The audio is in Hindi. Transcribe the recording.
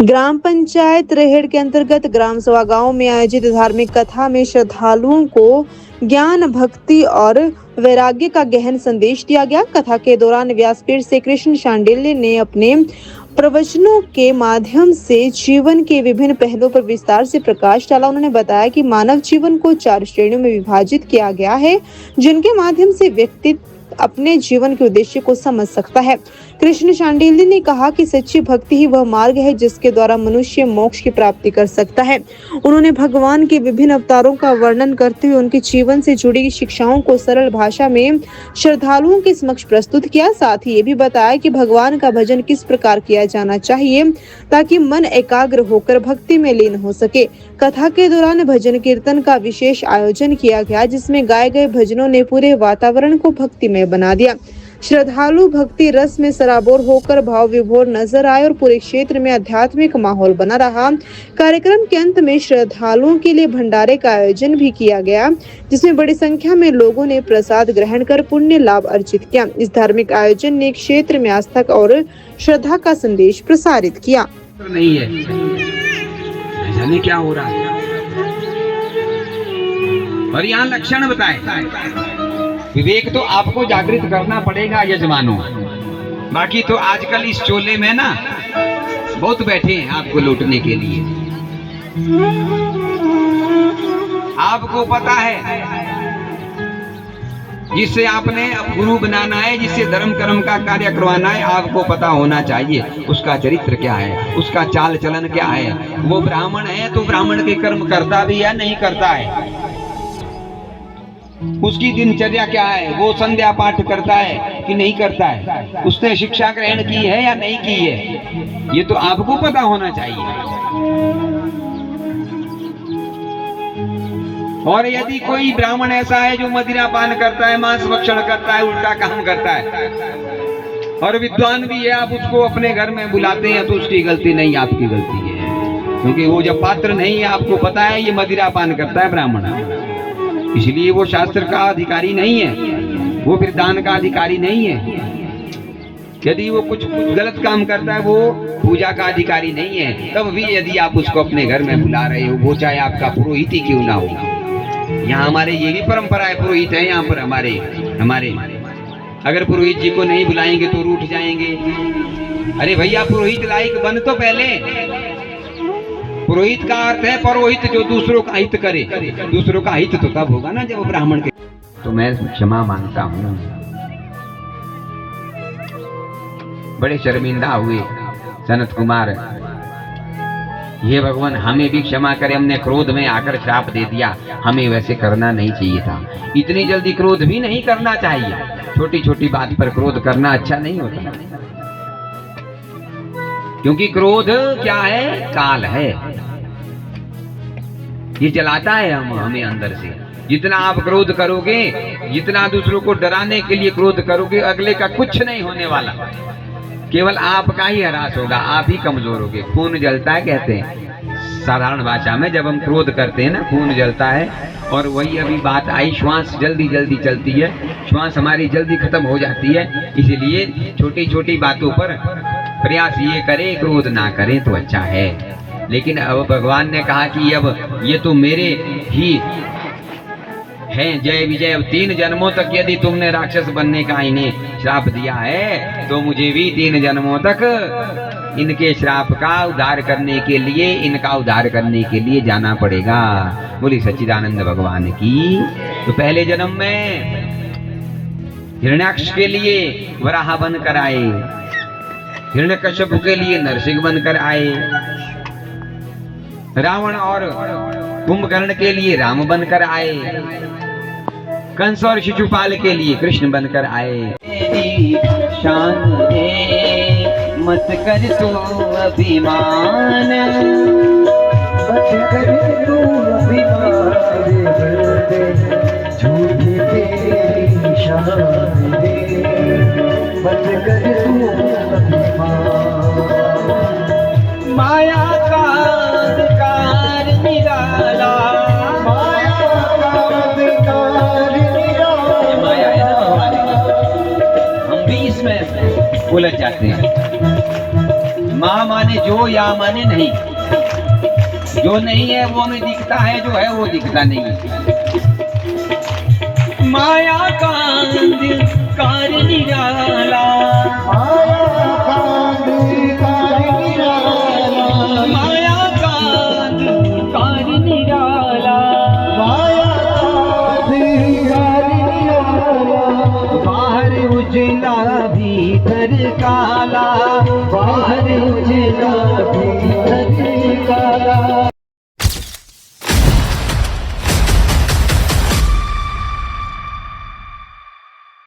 ग्राम पंचायत रेहड़ के अंतर्गत ग्राम सभा गांव में आयोजित धार्मिक कथा में श्रद्धालुओं को ज्ञान, भक्ति और वैराग्य का गहन संदेश दिया गया। कथा के दौरान व्यासपीठ से कृष्ण शांडिल्य ने अपने प्रवचनों के माध्यम से जीवन के विभिन्न पहलुओं पर विस्तार से प्रकाश डाला। उन्होंने बताया कि मानव जीवन को 4 श्रेणियों में विभाजित किया गया है, जिनके माध्यम से व्यक्ति अपने जीवन के उद्देश्य को समझ सकता है। कृष्ण शांडिल्य ने कहा कि सच्ची भक्ति ही वह मार्ग है जिसके द्वारा मनुष्य मोक्ष की प्राप्ति कर सकता है। उन्होंने भगवान के विभिन्न अवतारों का वर्णन करते हुए उनके जीवन से जुड़ी शिक्षाओं को सरल भाषा में श्रद्धालुओं के समक्ष प्रस्तुत किया। साथ ही ये भी बताया कि भगवान का भजन किस प्रकार किया जाना चाहिए ताकि मन एकाग्र होकर भक्ति में लीन हो सके। कथा के दौरान भजन कीर्तन का विशेष आयोजन किया गया, जिसमें गाए गए भजनों ने पूरे वातावरण को भक्तिमय बना दिया। श्रद्धालु भक्ति रस में सराबोर होकर भाव विभोर नजर आए और पूरे क्षेत्र में आध्यात्मिक माहौल बना रहा। कार्यक्रम के अंत में श्रद्धालुओं के लिए भंडारे का आयोजन भी किया गया, जिसमें बड़ी संख्या में लोगों ने प्रसाद ग्रहण कर पुण्य लाभ अर्जित किया। इस धार्मिक आयोजन ने क्षेत्र में आस्था और श्रद्धा का संदेश प्रसारित किया। नहीं है, जाने क्या हो रहा है। और यहाँ लक्षण बताए। विवेक तो आपको जागृत करना पड़ेगा यजमानों। बाकी तो आजकल इस चोले में ना बहुत बैठे हैं आपको लूटने के लिए। आपको पता है जिससे आपने गुरु बनाना है, जिससे धर्म कर्म का कार्य करवाना है, आपको पता होना चाहिए उसका चरित्र क्या है, उसका चाल चलन क्या है। वो ब्राह्मण है तो ब्राह्मण के कर्म करता भी है, नहीं करता है। उसकी दिनचर्या क्या है, वो संध्या पाठ करता है कि नहीं करता है, उसने शिक्षा ग्रहण की है या नहीं की है, ये तो आपको पता होना चाहिए। और यदि कोई ब्राह्मण ऐसा है जो मदिरा पान करता है, मांस भक्षण करता है, उल्टा काम करता है और विद्वान भी है, आप उसको अपने घर में बुलाते हैं तो उसकी गलती नहीं, आपकी गलती है। क्योंकि वो जब पात्र नहीं है, आपको पता है ये मदिरा पान करता है ब्राह्मण, इसलिए वो शास्त्र का अधिकारी नहीं है, वो फिर दान का अधिकारी नहीं है। यदि वो कुछ गलत काम करता है, वो पूजा का अधिकारी नहीं है। तब भी यदि आप उसको अपने घर में बुला रहे हो, वो चाहे आपका पुरोहित ही क्यों ना हो। यहाँ हमारे ये भी परंपरा है, पुरोहित है यहाँ पर हमारे अगर पुरोहित जी को नहीं बुलाएंगे तो रूठ जाएंगे। अरे भैया, पुरोहित लायक बन तो पहले। पुरोहित का अर्थ है पुरोहित जो दूसरों का हित करे। दूसरों का हित तो तब होगा ना जब वो ब्राह्मण के। तो मैं क्षमा मांगता हूँ। बड़े शर्मिंदा हुए सनत कुमार। ये भगवान हमें भी क्षमा करे, हमने क्रोध में आकर श्राप दे दिया, हमें वैसे करना नहीं चाहिए था। इतनी जल्दी क्रोध भी नहीं करना चाहिए। छोटी छोटी बात पर क्रोध करना अच्छा नहीं होता, क्योंकि क्रोध क्या है, काल है। ये जलाता है हमें अंदर से। जितना आप क्रोध करोगे, जितना दूसरों को डराने के लिए क्रोध करोगे, अगले का कुछ नहीं होने वाला, केवल आपका ही ह्रास होगा, आप ही कमजोर होगे। खून जलता है कहते हैं साधारण भाषा में, जब हम क्रोध करते हैं ना, खून जलता है। और वही अभी बात आई, श्वास जल्दी जल्दी चलती है, श्वास हमारी जल्दी खत्म हो जाती है। इसलिए छोटी छोटी बातों पर प्रयास ये करें, क्रोध ना करें तो अच्छा है। लेकिन अब भगवान ने कहा कि अब ये तो मेरे ही हैं जय विजय। 3 जन्मों तक यदि तुमने राक्षस बनने का इन्हें श्राप दिया है, तो मुझे भी 3 जन्मों तक इनके श्राप का उद्धार करने के लिए, इनका उद्धार करने के लिए जाना पड़ेगा। बोली सच्चिदानंद भगवान की। तो पहले जन्म में हिरण्याक्ष के लिए वराह बनकर आए, हिरण्यकश्यप के लिए नरसिंह बनकर आए, रावण और कुंभकर्ण के लिए राम बनकर आए, कंस और शिशुपाल के लिए कृष्ण बनकर आए। शान मत कर तू अभिमान, मत कर तू अभिमान, झूठी तेरी शान मत कर तू अभिमान। माया का अधिकार निराला, माया का अधिकार निराला। माया है ना हमारी, हम भी इसमें उलझ जाते हैं। माँ माने जो, या माने नहीं। जो नहीं है वो हमें दिखता है, जो है वो दिखता नहीं है। माया का अंधकार निराला, माया का अंधकार निराला, बाहर उजला भीतर काला, बाहर उजला भीतर काला।